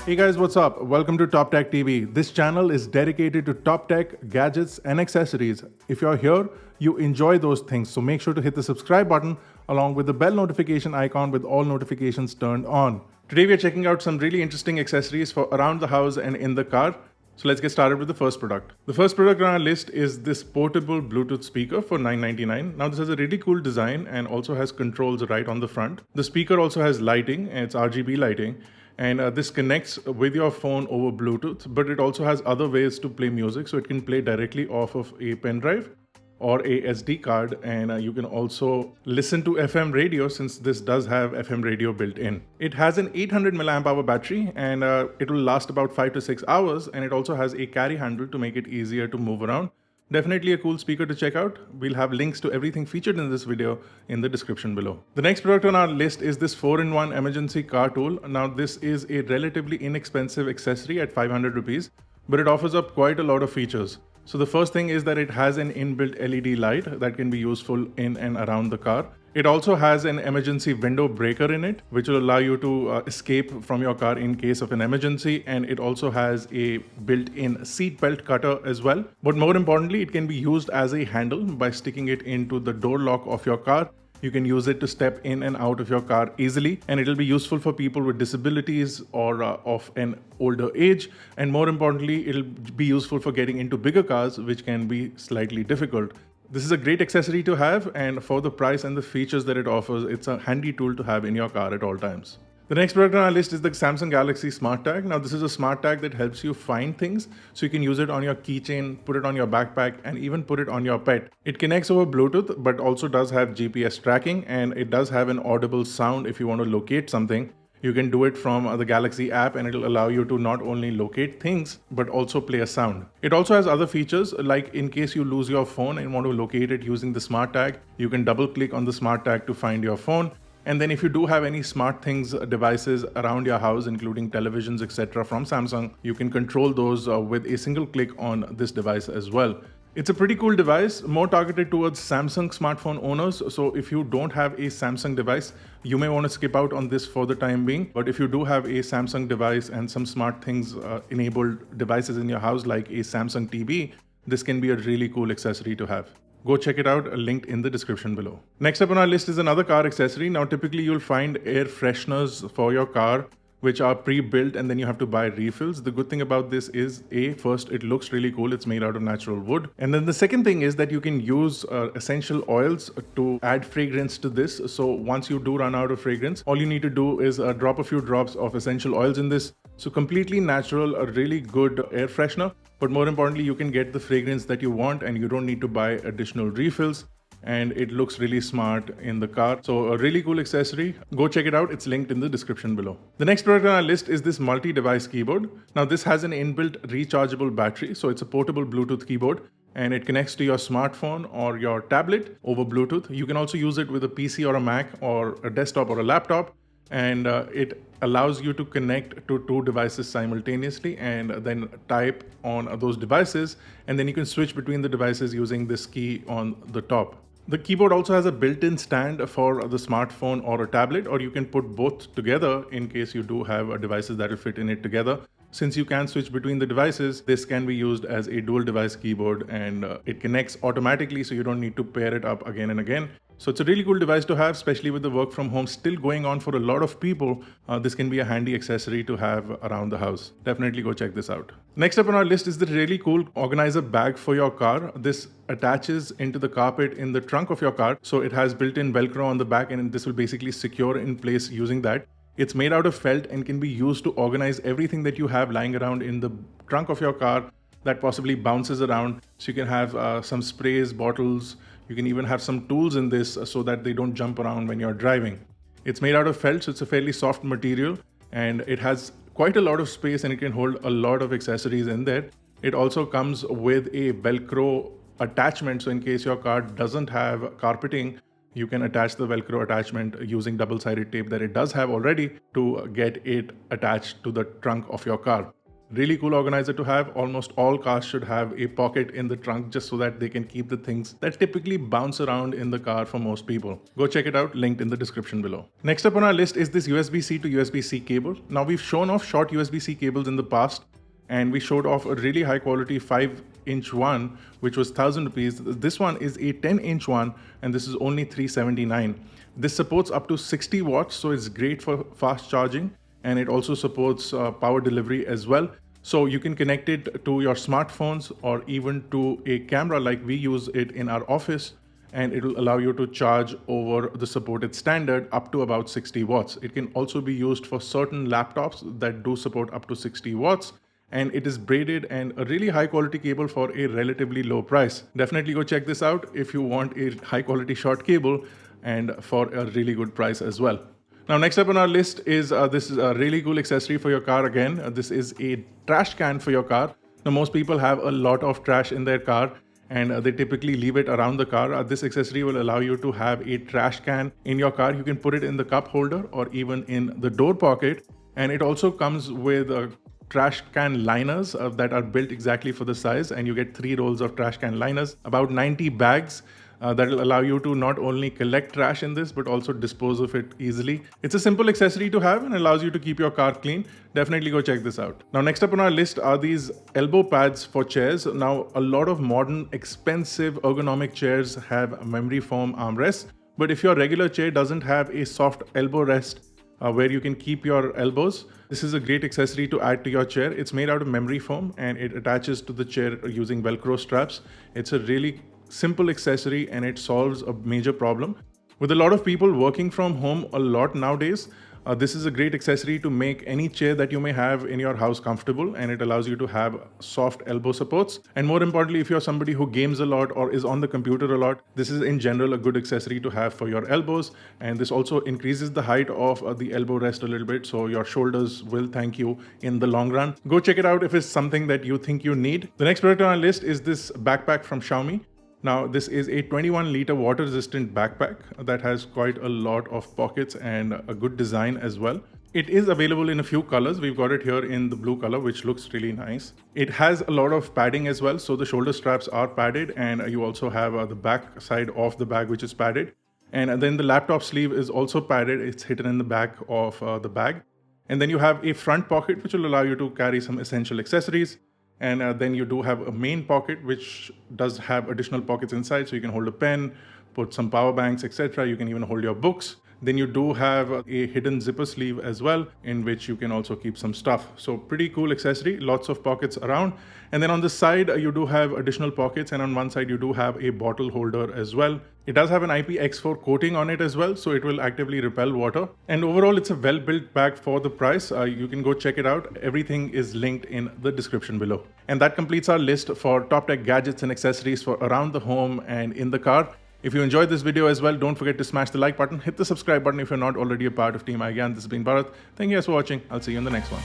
Hey guys, what's up? Welcome to Top Tech TV. This channel is dedicated to top tech, gadgets, and accessories. If you're here, you enjoy those things, so make sure to hit the subscribe button along with the bell notification icon with all notifications turned on. Today we are checking out some really interesting accessories for around the house and in the car. So let's get started with the first product. The first product on our list is this portable Bluetooth speaker for $9.99. Now this has a really cool design and also has controls right on the front. The speaker also has lighting, and it's RGB lighting. And this connects with your phone over Bluetooth, but it also has other ways to play music. So it can play directly off of a pen drive or a SD card, and you can also listen to FM radio since this does have FM radio built in. It has an 800 milliamp hour battery, and it will last about 5 to 6 hours, and it also has a carry handle to make it easier to move around. Definitely a cool speaker to check out. We'll have links to everything featured in this video in the description below. The next product on our list is this 4-in-1 emergency car tool. Now this is a relatively inexpensive accessory at 500 rupees, but it offers up quite a lot of features. So the first thing is that it has an inbuilt LED light that can be useful in and around the car. It also has an emergency window breaker in it, which will allow you to escape from your car in case of an emergency. And it also has a built-in seat belt cutter as well. But more importantly, it can be used as a handle by sticking it into the door lock of your car. You can use it to step in and out of your car easily, and it'll be useful for people with disabilities or of an older age. And more importantly, it'll be useful for getting into bigger cars, which can be slightly difficult. This is a great accessory to have, and for the price and the features that it offers, it's a handy tool to have in your car at all times. The next product on our list is the Samsung Galaxy Smart Tag. Now this is a smart tag that helps you find things, so you can use it on your keychain, put it on your backpack, and even put it on your pet. It connects over Bluetooth, but also does have GPS tracking, and it does have an audible sound if you want to locate something. You can do it from the Galaxy app, and it'll allow you to not only locate things, but also play a sound. It also has other features, like in case you lose your phone and want to locate it using the smart tag, you can double click on the smart tag to find your phone. And then if you do have any smart things devices around your house, including televisions, etc. from Samsung, you can control those with a single click on this device as well. It's a pretty cool device, more targeted towards Samsung smartphone owners. So if you don't have a Samsung device, you may want to skip out on this for the time being. But if you do have a Samsung device and some smart things enabled devices in your house like a Samsung TV, this can be a really cool accessory to have. Go check it out, linked in the description below. Next up on our list is another car accessory. Now typically you'll find air fresheners for your car, which are pre-built, and then you have to buy refills. The good thing about this is, first, it looks really cool. It's made out of natural wood. And then the second thing is that you can use essential oils to add fragrance to this. So once you do run out of fragrance, all you need to do is drop a few drops of essential oils in this. So completely natural, a really good air freshener. But more importantly, you can get the fragrance that you want, and you don't need to buy additional refills. And it looks really smart in the car. So a really cool accessory. Go check it out. It's linked in the description below. The next product on our list is this multi-device keyboard. Now this has an inbuilt rechargeable battery. So it's a portable Bluetooth keyboard, and it connects to your smartphone or your tablet over Bluetooth. You can also use it with a PC or a Mac or a desktop or a laptop. And it allows you to connect to two devices simultaneously and then type on those devices. And then you can switch between the devices using this key on the top. The keyboard also has a built-in stand for the smartphone or a tablet, or you can put both together in case you do have devices that will fit in it together. Since you can switch between the devices, this can be used as a dual device keyboard, and it connects automatically, so you don't need to pair it up again and again. So it's a really cool device to have, especially with the work from home still going on for a lot of people. This can be a handy accessory to have around the house. Definitely go check this out. Next up on our list is the really cool organizer bag for your car. This attaches into the carpet in the trunk of your car. So it has built-in Velcro on the back, and this will basically secure in place using that. It's made out of felt and can be used to organize everything that you have lying around in the trunk of your car that possibly bounces around. So you can have some sprays, bottles. You can even have some tools in this so that they don't jump around when you're driving. It's made out of felt, so it's a fairly soft material, and it has quite a lot of space, and it can hold a lot of accessories in there. It also comes with a Velcro attachment. So in case your car doesn't have carpeting, you can attach the Velcro attachment using double-sided tape that it does have already to get it attached to the trunk of your car. Really cool organizer to have. Almost all cars should have a pocket in the trunk just so that they can keep the things that typically bounce around in the car for most people. Go check it out, linked in the description below. Next up on our list is this USB-C to USB-C cable. Now we've shown off short USB-C cables in the past, and we showed off a really high quality 5-inch one, which was 1,000 rupees. This one is a 10-inch one, and this is only 379. This supports up to 60 watts, so it's great for fast charging, and it also supports power delivery as well. So you can connect it to your smartphones or even to a camera like we use it in our office, and it will allow you to charge over the supported standard up to about 60 watts. It can also be used for certain laptops that do support up to 60 watts. And it is braided and a really high quality cable for a relatively low price. Definitely go check this out if you want a high quality short cable and for a really good price as well. Now, next up on our list is this is a really cool accessory for your car again. This is a trash can for your car. Now, most people have a lot of trash in their car and they typically leave it around the car. This accessory will allow you to have a trash can in your car. You can put it in the cup holder or even in the door pocket. And it also comes with trash can liners that are built exactly for the size, and you get 3 rolls of trash can liners, about 90 bags. That will allow you to not only collect trash in this, but also dispose of it easily. It's a simple accessory to have and allows you to keep your car clean. Definitely go check this out. Now, next up on our list are these elbow pads for chairs. Now, a lot of modern, expensive ergonomic chairs have memory foam armrests, but if your regular chair doesn't have a soft elbow rest where you can keep your elbows, this is a great accessory to add to your chair. It's made out of memory foam and it attaches to the chair using Velcro straps. It's a really simple accessory and it solves a major problem. With a lot of people working from home a lot nowadays, this is a great accessory to make any chair that you may have in your house comfortable, and it allows you to have soft elbow supports. And more importantly, if you're somebody who games a lot or is on the computer a lot, this is in general a good accessory to have for your elbows. And this also increases the height of the elbow rest a little bit, so your shoulders will thank you in the long run. Go check it out if it's something that you think you need. The next product on our list is this backpack from Xiaomi. Now, this is a 21-liter water-resistant backpack that has quite a lot of pockets and a good design as well. It is available in a few colors. We've got it here in the blue color, which looks really nice. It has a lot of padding as well, so the shoulder straps are padded, and you also have the back side of the bag, which is padded. And then the laptop sleeve is also padded. It's hidden in the back of the bag. And then you have a front pocket, which will allow you to carry some essential accessories. And then you do have a main pocket, which does have additional pockets inside. So you can hold a pen, put some power banks, etc. You can even hold your books. Then you do have a hidden zipper sleeve as well, in which you can also keep some stuff. So pretty cool accessory, lots of pockets around. And then on the side, you do have additional pockets. And on one side, you do have a bottle holder as well. It does have an IPX4 coating on it as well, so it will actively repel water. And overall, it's a well-built bag for the price. You can go check it out. Everything is linked in the description below. And that completes our list for top tech gadgets and accessories for around the home and in the car. If you enjoyed this video as well, don't forget to smash the like button, hit the subscribe button if you're not already a part of Team iGyan. This has been Bharat. Thank you guys for watching. I'll see you in the next one.